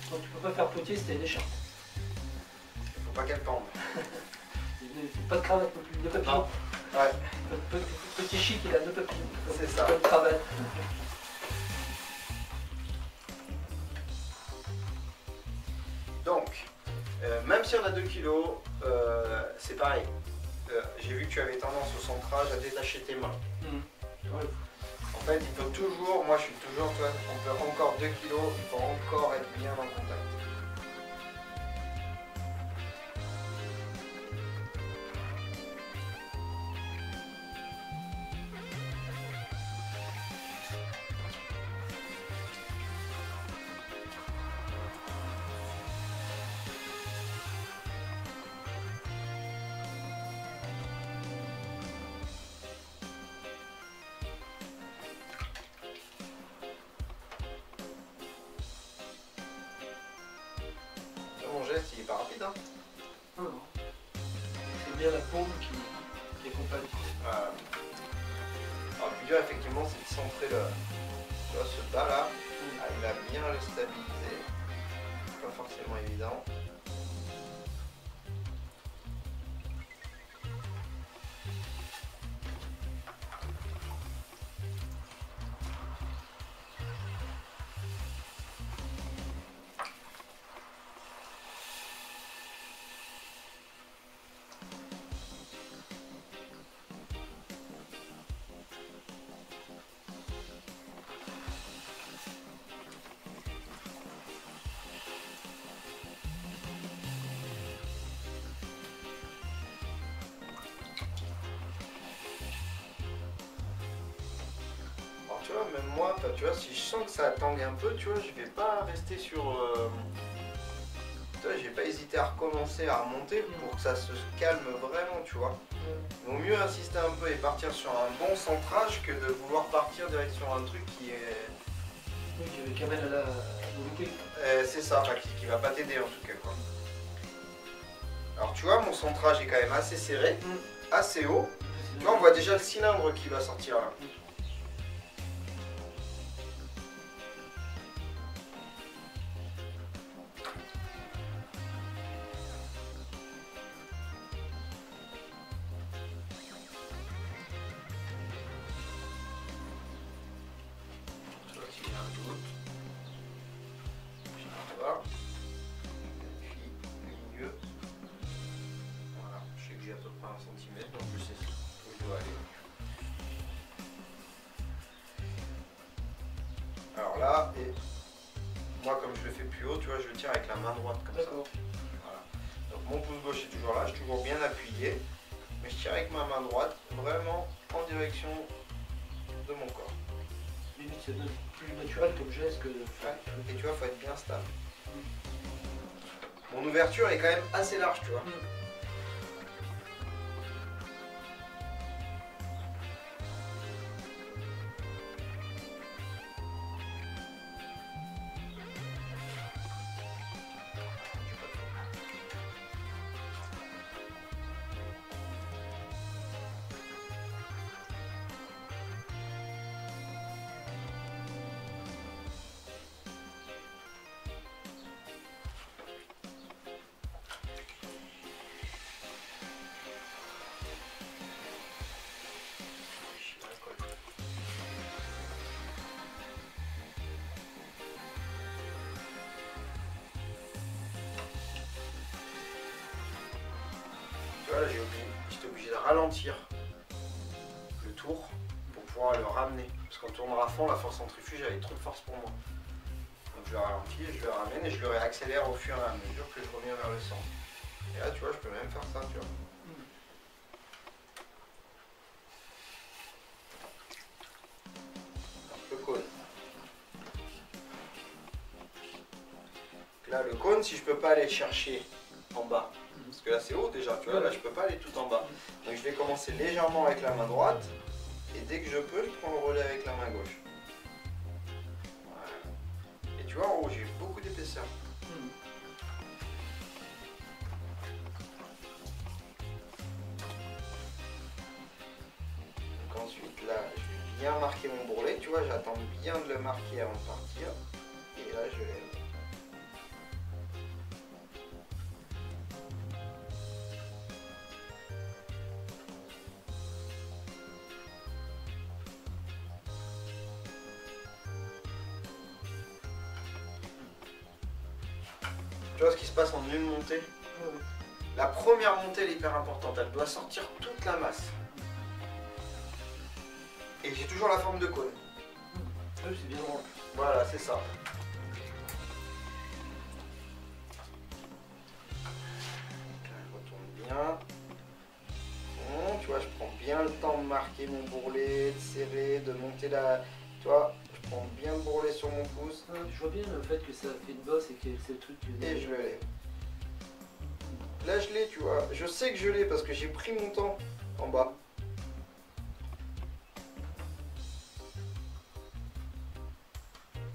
Donc tu peux pas faire potier si t'as une écharpe. Faut pas qu'elle pende. Pas de cravate non plus, de papillon. Ouais. Petit chic, il a deux papillons. C'est ça. Pas de cravate. Donc, même si on a 2 kilos, c'est pareil. J'ai vu que tu avais tendance au centrage à détacher tes mains. Ouais. En fait, il faut toujours, moi je suis toujours, toi, on peut encore 2 kilos, il faut encore être bien en contact. Mon geste, il est pas rapide, hein. Non, non. C'est bien la paume qui accompagne. Alors, le plus dur, effectivement, c'est de centrer tu vois, ce bas là. Il va bien le stabiliser. Pas forcément évident. Tu vois, même moi, tu vois, si je sens que ça tangue un peu, tu vois, je vais pas rester sur... tu vois, j'ai pas hésité à recommencer, à remonter pour que ça se calme vraiment, tu vois. Il vaut mieux insister un peu et partir sur un bon centrage que de vouloir partir direct sur un truc qui est... Oui, qui amène à la volonté. c'est ça, enfin, qui va pas t'aider en tout cas, quoi. Alors tu vois, mon centrage est quand même assez serré, assez haut. Tu vois, on voit déjà le cylindre qui va sortir là. Alors là, et moi comme je le fais plus haut, tu vois, je le tiens avec la main droite comme ça. Voilà. Donc mon pouce gauche est toujours là, je suis toujours bien appuyé, mais je tire avec ma main droite vraiment en direction de mon corps. Limite, c'est plus naturel comme geste que de faire. Et tu vois, il faut être bien stable. Mon ouverture est quand même assez large, tu vois. Tu vois, là, j'étais obligé de ralentir le tour pour pouvoir le ramener. Parce qu'en tournant à fond, la force centrifuge avait trop de force pour moi. Donc je le ralentis, je le ramène et je le réaccélère au fur et à mesure que je reviens vers le centre. Et là, tu vois, je peux même faire ça, tu vois. Le cône. Là, le cône, si je peux pas aller chercher en bas, parce que là c'est haut déjà, tu vois, là je peux pas aller tout en bas. Donc je vais commencer légèrement avec la main droite, et dès que je peux, je prends le relais avec la main gauche. Voilà. Et tu vois, en haut, j'ai beaucoup d'épaisseur. Donc ensuite, là, je vais bien marquer mon bourrelet, tu vois, j'attends bien de le marquer avant de partir. Et là, je lève. Tu vois ce qui se passe en une montée? Ouais, ouais. La première montée, elle est hyper importante. Elle doit sortir toute la masse. Et j'ai toujours la forme de cône. Ah oui, c'est bien drôle. Voilà, c'est ça. Je retourne bien. Bon, tu vois, je prends bien le temps de marquer mon bourrelet, de serrer, de monter la... Tu vois, je prends bien le bourrelet sur mon pouce. Ah, je vois bien le fait que ça fait une bosse et que c'est le truc. Et je l'ai. Là, je l'ai, tu vois. Je sais que je l'ai parce que j'ai pris mon temps en bas.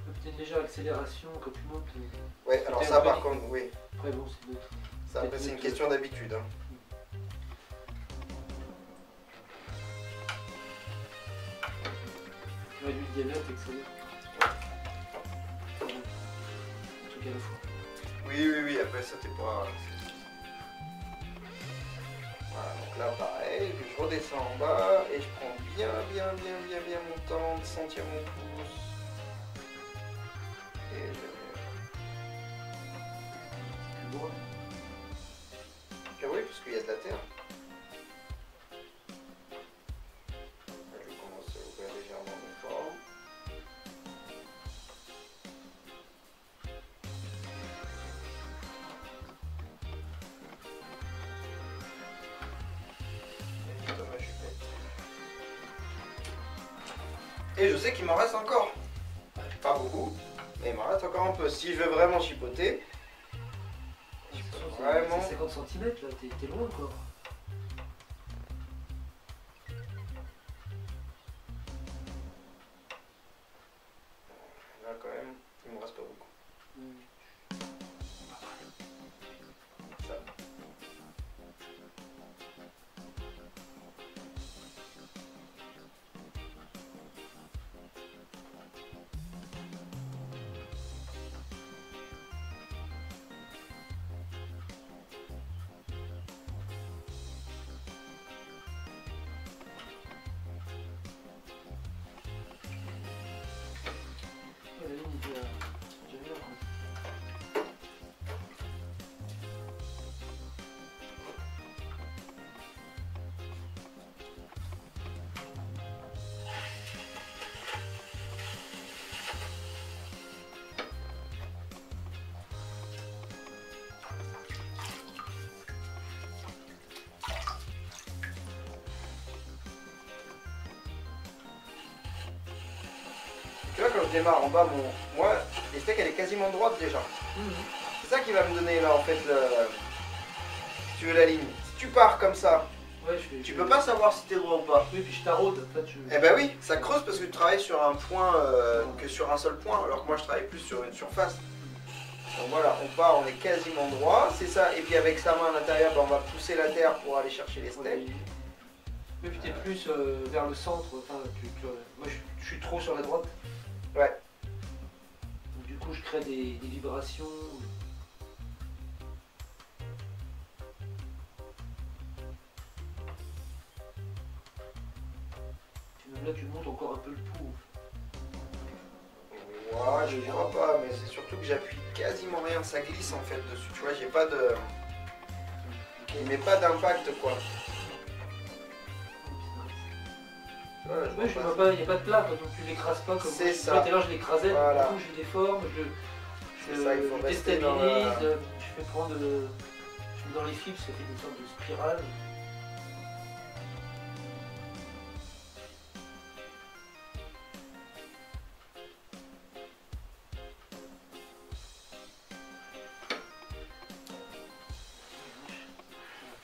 Peut-être une légère accélération quand tu montes. Ouais, alors ça, par contre, oui. Après, bon, c'est neutre. Ça, après, c'est une question d'habitude. Hein. Tu réduis le diamètre et que ça un truc à la fois. Oui, après ça, t'es pas... Voilà, donc là, pareil, je redescends en bas et je prends bien mon temps de sentir mon pouce. Et je... Bon. Ah oui, parce qu'il y a de la terre. Là, je commence à ouvrir légèrement mes formes. Et je sais qu'il m'en reste encore. Pas beaucoup, mais il m'en reste encore un peu. Si je veux vraiment chipoter, vraiment... C'est 50 cm là, t'es loin encore. Là quand même, il me reste pas beaucoup. Ça. La ligne est déjà bien, quoi. Tu vois, quand je démarre en bas, moi, les steaks, elle est quasiment droite déjà. C'est ça qui va me donner là en fait si tu veux la ligne. Si tu pars comme ça, Ouais, tu peux pas savoir si t'es droit ou pas. Oui, puis je taraude. En fait, Eh ben oui, ça creuse parce que tu travailles sur un point que sur un seul point, alors que moi je travaille plus sur une surface. Donc voilà, on part, on est quasiment droit, c'est ça. Et puis avec sa main à l'intérieur, ben, on va pousser la terre pour aller chercher les steaks. Mais puis t'es plus vers le centre. Enfin, moi, je suis trop sur la droite. Ouais. Donc, du coup, je crée des vibrations. Puis même là, tu montes encore un peu le pouls. Ouais, je crois pas, mais c'est surtout que j'appuie quasiment rien, ça glisse en fait dessus. Tu vois, j'ai pas de. Il met pas d'impact quoi. Voilà, Ouais, je vois pas, il n'y a pas de plat, donc tu l'écrases pas comme c'est ça. Tout à l'heure, je l'écrasais, Voilà. du coup, je déforme, C'est ça, il faut je rester dans déstabilise, la... je fais prendre. Je mets dans les fibres, ça fait une sorte de spirale.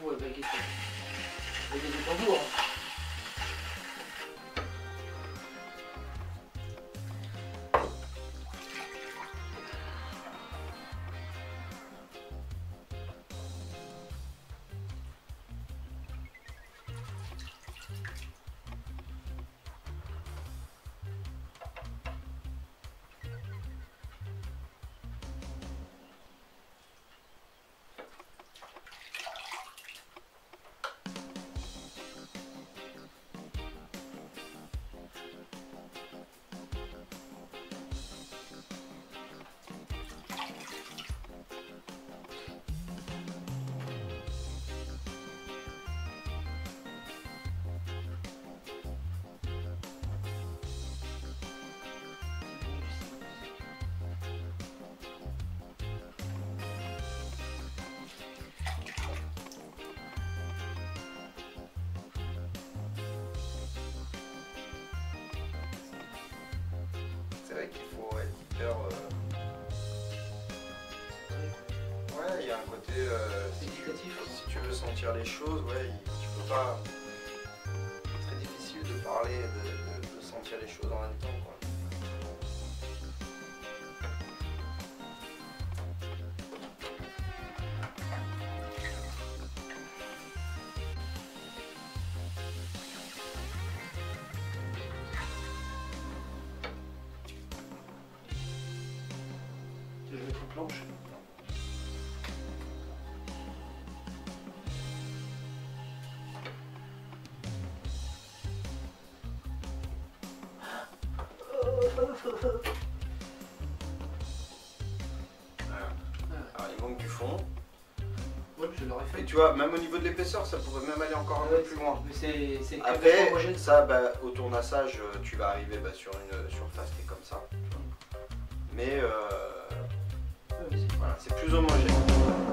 Ouais, baguette de tambour. Hein. c'est vrai qu'il faut être hyper. Ouais, il y a un côté. Méditatif. Si tu veux sentir les choses, ouais, tu peux pas. C'est très difficile de parler, de sentir les choses en même temps, quoi. Tu veux mettre une planche? Voilà. Alors il manque du fond. Ouais, je l'aurais fait. Et tu vois, même au niveau de l'épaisseur, ça pourrait même aller encore un peu plus loin. Mais c'est une Après, homogène. ça, bah, au tournassage, tu vas arriver sur une surface qui est comme ça. Mais Ouais, voilà, c'est plus homogène.